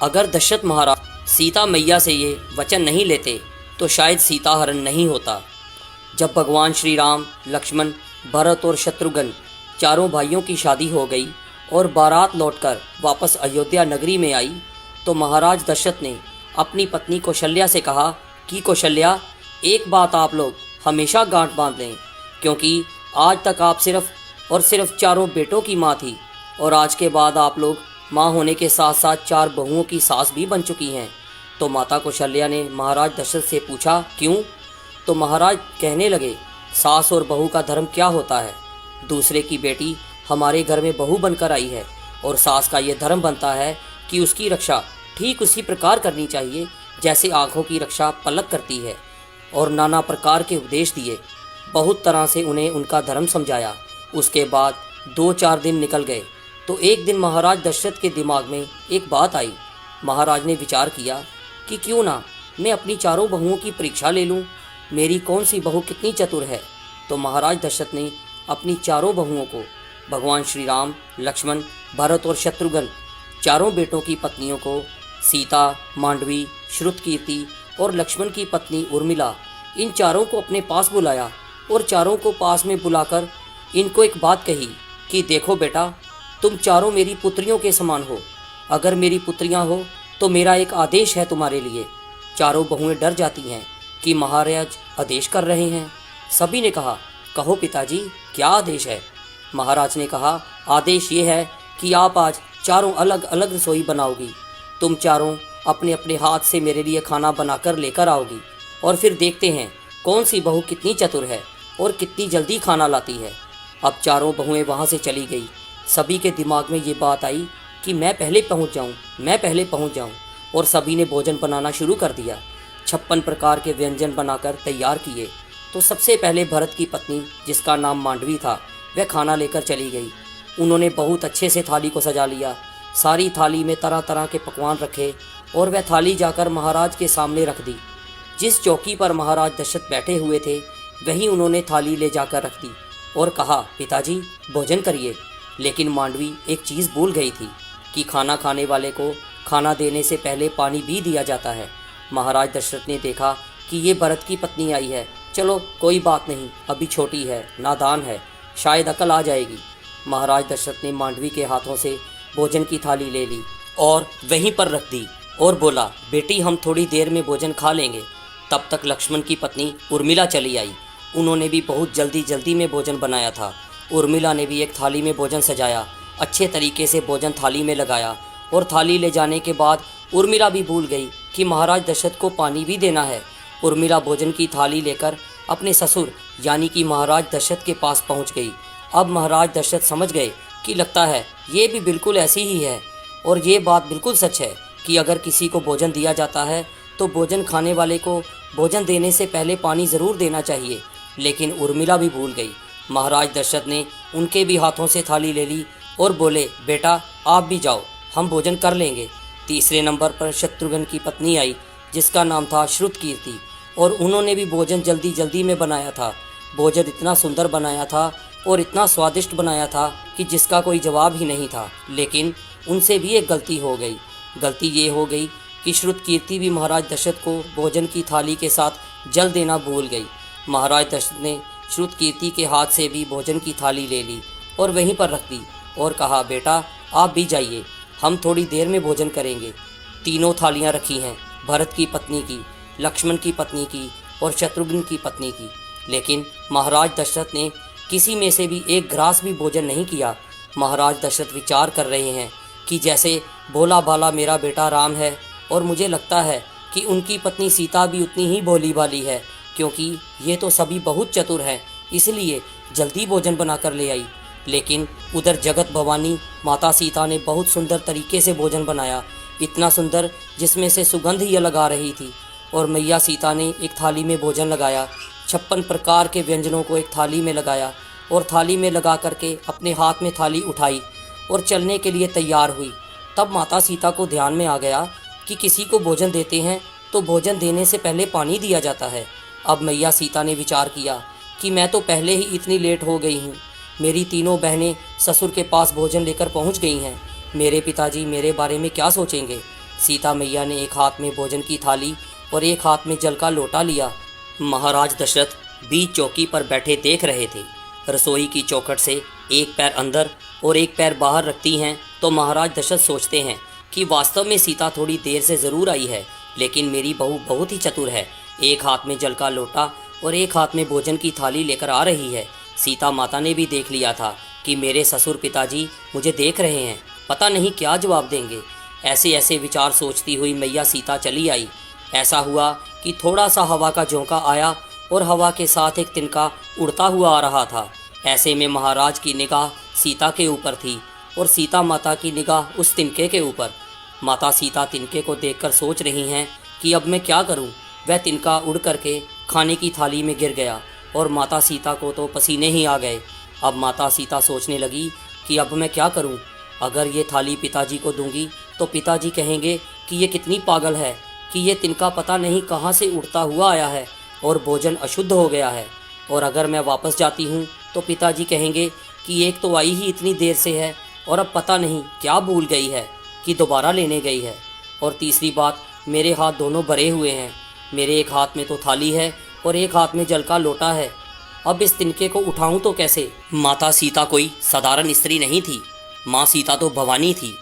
अगर दशरथ महाराज सीता मैया से ये वचन नहीं लेते तो शायद सीता हरण नहीं होता। जब भगवान श्री राम, लक्ष्मण, भरत और शत्रुघ्न चारों भाइयों की शादी हो गई और बारात लौटकर वापस अयोध्या नगरी में आई तो महाराज दशरथ ने अपनी पत्नी कौशल्या से कहा कि कौशल्या, एक बात आप लोग हमेशा गांठ बांध लें, क्योंकि आज तक आप सिर्फ और सिर्फ चारों बेटों की माँ थी और आज के बाद आप लोग माँ होने के साथ साथ 4 बहुओं की सास भी बन चुकी हैं। तो माता कौशल्या ने महाराज दशरथ से पूछा, क्यों? तो महाराज कहने लगे, सास और बहू का धर्म क्या होता है? दूसरे की बेटी हमारे घर में बहू बनकर आई है और सास का ये धर्म बनता है कि उसकी रक्षा ठीक उसी प्रकार करनी चाहिए जैसे आँखों की रक्षा पलक करती है। और नाना प्रकार के उपदेश दिए, बहुत तरह से उन्हें उनका धर्म समझाया। उसके बाद 2-4 दिन निकल गए तो एक दिन महाराज दशरथ के दिमाग में एक बात आई। महाराज ने विचार किया कि क्यों ना मैं अपनी चारों बहुओं की परीक्षा ले लूं, मेरी कौन सी बहू कितनी चतुर है। तो महाराज दशरथ ने अपनी चारों बहुओं को, भगवान श्री राम, लक्ष्मण, भरत और शत्रुघ्न चारों बेटों की पत्नियों को, सीता, मांडवी, श्रुतकीर्ति और लक्ष्मण की पत्नी उर्मिला, इन चारों को अपने पास बुलाया और चारों को पास में बुलाकर इनको एक बात कही कि देखो बेटा, तुम चारों मेरी पुत्रियों के समान हो। अगर मेरी पुत्रियां हो तो मेरा एक आदेश है तुम्हारे लिए। चारों बहुएं डर जाती हैं कि महाराज आदेश कर रहे हैं। सभी ने कहा, कहो पिताजी, क्या आदेश है? महाराज ने कहा, आदेश ये है कि आप आज चारों अलग अलग रसोई बनाओगी। तुम चारों अपने अपने हाथ से मेरे लिए खाना बनाकर लेकर आओगी और फिर देखते हैं कौन सी बहू कितनी चतुर है और कितनी जल्दी खाना लाती है। अब चारों बहुएं वहाँ से चली गई। सभी के दिमाग में ये बात आई कि मैं पहले पहुँच जाऊँ और सभी ने भोजन बनाना शुरू कर दिया। 56 प्रकार के व्यंजन बनाकर तैयार किए। तो सबसे पहले भरत की पत्नी, जिसका नाम मांडवी था, वह खाना लेकर चली गई। उन्होंने बहुत अच्छे से थाली को सजा लिया। सारी थाली में तरह तरह के पकवान रखे और वह थाली जाकर महाराज के सामने रख दी। जिस चौकी पर महाराज दशरथ बैठे हुए थे वहीं उन्होंने थाली ले जाकर रख दी और कहा, पिताजी भोजन करिए। लेकिन मांडवी एक चीज़ भूल गई थी कि खाना खाने वाले को खाना देने से पहले पानी भी दिया जाता है। महाराज दशरथ ने देखा कि ये भरत की पत्नी आई है, चलो कोई बात नहीं, अभी छोटी है, नादान है, शायद अकल आ जाएगी। महाराज दशरथ ने मांडवी के हाथों से भोजन की थाली ले ली और वहीं पर रख दी और बोला, बेटी हम थोड़ी देर में भोजन खा लेंगे। तब तक लक्ष्मण की पत्नी उर्मिला चली आई। उन्होंने भी बहुत जल्दी में भोजन बनाया था। उर्मिला ने भी एक थाली में भोजन सजाया, अच्छे तरीके से भोजन थाली में लगाया और थाली ले जाने के बाद उर्मिला भी भूल गई कि महाराज दशरथ को पानी भी देना है। उर्मिला भोजन की थाली लेकर अपने ससुर यानी कि महाराज दशरथ के पास पहुंच गई। अब महाराज दशरथ समझ गए कि लगता है ये भी बिल्कुल ऐसी ही है और ये बात बिल्कुल सच है कि अगर किसी को भोजन दिया जाता है तो भोजन खाने वाले को भोजन देने से पहले पानी ज़रूर देना चाहिए। लेकिन उर्मिला भी भूल गई। महाराज दशरथ ने उनके भी हाथों से थाली ले ली और बोले, बेटा आप भी जाओ, हम भोजन कर लेंगे। तीसरे नंबर पर शत्रुघ्न की पत्नी आई, जिसका नाम था श्रुतकीर्ति, और उन्होंने भी भोजन जल्दी में बनाया था। भोजन इतना सुंदर बनाया था और इतना स्वादिष्ट बनाया था कि जिसका कोई जवाब ही नहीं था। लेकिन उनसे भी एक गलती हो गई। गलती ये हो गई कि श्रुतकीर्ति भी महाराज दशरथ को भोजन की थाली के साथ जल देना भूल गई। महाराज दशरथ ने श्रुतकीर्ति के हाथ से भी भोजन की थाली ले ली और वहीं पर रख दी और कहा, बेटा आप भी जाइए, हम थोड़ी देर में भोजन करेंगे। तीनों थालियां रखी हैं, भरत की पत्नी की, लक्ष्मण की पत्नी की और शत्रुघ्न की पत्नी की। लेकिन महाराज दशरथ ने किसी में से भी एक ग्रास भी भोजन नहीं किया। महाराज दशरथ विचार कर रहे हैं कि जैसे भोला भाला मेरा बेटा राम है और मुझे लगता है कि उनकी पत्नी सीता भी उतनी ही भोली भाली है, क्योंकि ये तो सभी बहुत चतुर हैं, इसलिए जल्दी भोजन बनाकर ले आई। लेकिन उधर जगत भवानी माता सीता ने बहुत सुंदर तरीके से भोजन बनाया, इतना सुंदर जिसमें से सुगंध ही अलग आ रही थी। और मैया सीता ने एक थाली में भोजन लगाया, 56 प्रकार के व्यंजनों को एक थाली में लगाया और थाली में लगा करके अपने हाथ में थाली उठाई और चलने के लिए तैयार हुई। तब माता सीता को ध्यान में आ गया कि किसी को भोजन देते हैं तो भोजन देने से पहले पानी दिया जाता है। अब मैया सीता ने विचार किया कि मैं तो पहले ही इतनी लेट हो गई हूँ, मेरी तीनों बहनें ससुर के पास भोजन लेकर पहुँच गई हैं, मेरे पिताजी मेरे बारे में क्या सोचेंगे। सीता मैया ने एक हाथ में भोजन की थाली और एक हाथ में जल का लोटा लिया। महाराज दशरथ बीच चौकी पर बैठे देख रहे थे। रसोई की चौखट से एक पैर अंदर और एक पैर बाहर रखती हैं तो महाराज दशरथ सोचते हैं कि वास्तव में सीता थोड़ी देर से ज़रूर आई है, लेकिन मेरी बहू बहुत ही चतुर है। एक हाथ में जल का लोटा और एक हाथ में भोजन की थाली लेकर आ रही है। सीता माता ने भी देख लिया था कि मेरे ससुर पिताजी मुझे देख रहे हैं, पता नहीं क्या जवाब देंगे। ऐसे ऐसे विचार सोचती हुई मैया सीता चली आई। ऐसा हुआ कि थोड़ा सा हवा का झोंका आया और हवा के साथ एक तिनका उड़ता हुआ आ रहा था। ऐसे में महाराज की निगाह सीता के ऊपर थी और सीता माता की निगाह उस तिनके के ऊपर। माता सीता तिनके को देखकर सोच रही हैं कि अब मैं क्या करूं। वह तिनका उड़ करके खाने की थाली में गिर गया और माता सीता को तो पसीने ही आ गए। अब माता सीता सोचने लगी कि अब मैं क्या करूं। अगर ये थाली पिताजी को दूंगी तो पिताजी कहेंगे कि ये कितनी पागल है कि ये तिनका पता नहीं कहाँ से उड़ता हुआ आया है और भोजन अशुद्ध हो गया है। और अगर मैं वापस जाती हूँ तो पिताजी कहेंगे कि एक तो आई ही इतनी देर से है और अब पता नहीं क्या भूल गई है कि दोबारा लेने गई है। और तीसरी बात, मेरे हाथ दोनों भरे हुए हैं। मेरे एक हाथ में तो थाली है और एक हाथ में जल का लोटा है। अब इस तिनके को उठाऊं तो कैसे। माता सीता कोई साधारण स्त्री नहीं थी, माँ सीता तो भवानी थी।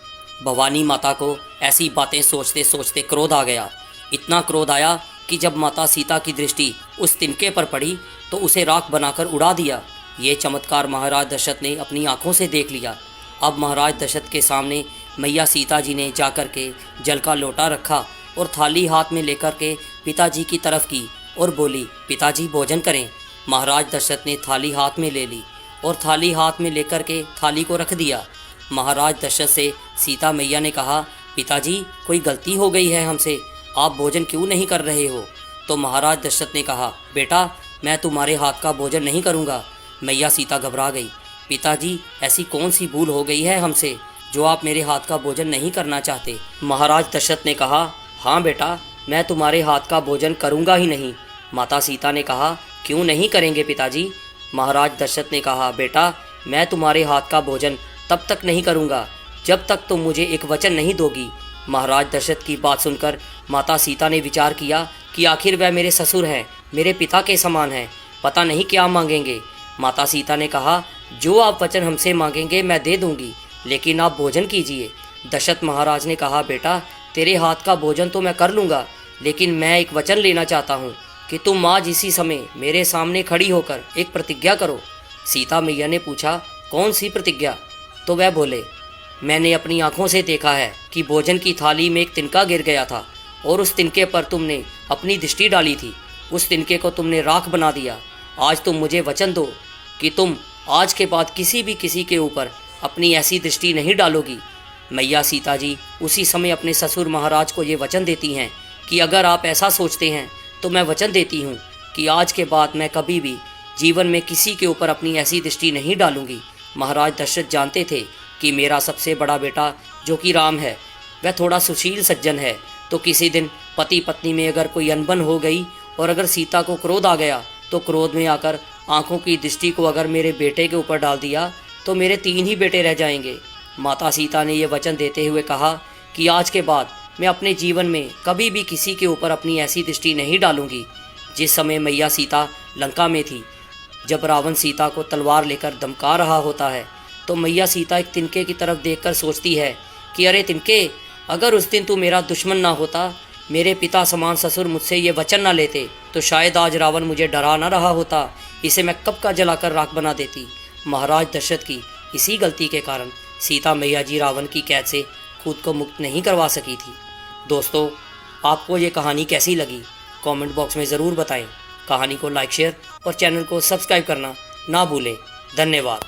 भवानी माता को ऐसी बातें सोचते सोचते क्रोध आ गया। इतना क्रोध आया कि जब माता सीता की दृष्टि उस तिनके पर पड़ी तो उसे राख बनाकर उड़ा दिया। ये चमत्कार महाराज दशरथ ने अपनी आंखों से देख लिया। अब महाराज दशरथ के सामने मैया सीता जी ने जाकर के जल का लोटा रखा और थाली हाथ में लेकर के पिताजी की तरफ की और बोली, पिताजी भोजन करें। महाराज दशरथ ने थाली हाथ में ले ली और थाली हाथ में लेकर के थाली को रख दिया। महाराज दशरथ से सीता मैया ने कहा, पिताजी कोई गलती हो गई है हमसे, आप भोजन क्यों नहीं कर रहे हो। तो महाराज दशरथ ने कहा, बेटा मैं तुम्हारे हाथ का भोजन नहीं करूँगा। मैया सीता घबरा गई। पिताजी ऐसी कौन सी भूल हो गई है हमसे जो आप मेरे हाथ का भोजन नहीं करना चाहते। महाराज दशरथ ने कहा, हाँ बेटा मैं तुम्हारे हाथ का भोजन करूँगा ही नहीं। माता सीता ने कहा, क्यों नहीं करेंगे पिताजी। महाराज दशरथ ने कहा, बेटा मैं तुम्हारे हाथ का भोजन तब तक नहीं करूँगा जब तक तुम मुझे एक वचन नहीं दोगी। महाराज दशरथ की बात सुनकर माता सीता ने विचार किया कि आखिर वह मेरे ससुर हैं, मेरे पिता के समान हैं, पता नहीं क्या मांगेंगे। माता सीता ने कहा, जो आप वचन हमसे मांगेंगे मैं दे दूंगी, लेकिन आप भोजन कीजिए। दशरथ महाराज ने कहा, बेटा तेरे हाथ का भोजन तो मैं कर लूँगा, लेकिन मैं एक वचन लेना चाहता हूँ कि तुम आज इसी समय मेरे सामने खड़ी होकर एक प्रतिज्ञा करो। सीता मैया ने पूछा, कौन सी प्रतिज्ञा। तो वह बोले, मैंने अपनी आंखों से देखा है कि भोजन की थाली में एक तिनका गिर गया था और उस तिनके पर तुमने अपनी दृष्टि डाली थी, उस तिनके को तुमने राख बना दिया। आज तुम मुझे वचन दो कि तुम आज के बाद किसी के ऊपर अपनी ऐसी दृष्टि नहीं डालोगी। मैया सीता जी उसी समय अपने ससुर महाराज को ये वचन देती हैं कि अगर आप ऐसा सोचते हैं तो मैं वचन देती हूँ कि आज के बाद मैं कभी भी जीवन में किसी के ऊपर अपनी ऐसी दृष्टि नहीं डालूंगी। महाराज दशरथ जानते थे कि मेरा सबसे बड़ा बेटा जो कि राम है वह थोड़ा सुशील सज्जन है, तो किसी दिन पति पत्नी में अगर कोई अनबन हो गई और अगर सीता को क्रोध आ गया तो क्रोध में आकर आंखों की दृष्टि को अगर मेरे बेटे के ऊपर डाल दिया तो मेरे 3 ही बेटे रह जाएंगे। माता सीता ने यह वचन देते हुए कहा कि आज के बाद मैं अपने जीवन में कभी भी किसी के ऊपर अपनी ऐसी दृष्टि नहीं डालूंगी। जिस समय मैया सीता लंका में थी, जब रावण सीता को तलवार लेकर धमका रहा होता है, तो मैया सीता एक तिनके की तरफ देखकर सोचती है कि अरे तिनके, अगर उस दिन तू मेरा दुश्मन ना होता, मेरे पिता समान ससुर मुझसे ये वचन ना लेते, तो शायद आज रावण मुझे डरा ना रहा होता, इसे मैं कब का जलाकर राख बना देती। महाराज दशरथ की इसी गलती के कारण सीता मैया जी रावण की कैद से खुद को मुक्त नहीं करवा सकी थी। दोस्तों, आपको ये कहानी कैसी लगी कमेंट बॉक्स में ज़रूर बताएं। कहानी को लाइक, शेयर और चैनल को सब्सक्राइब करना ना भूलें। धन्यवाद।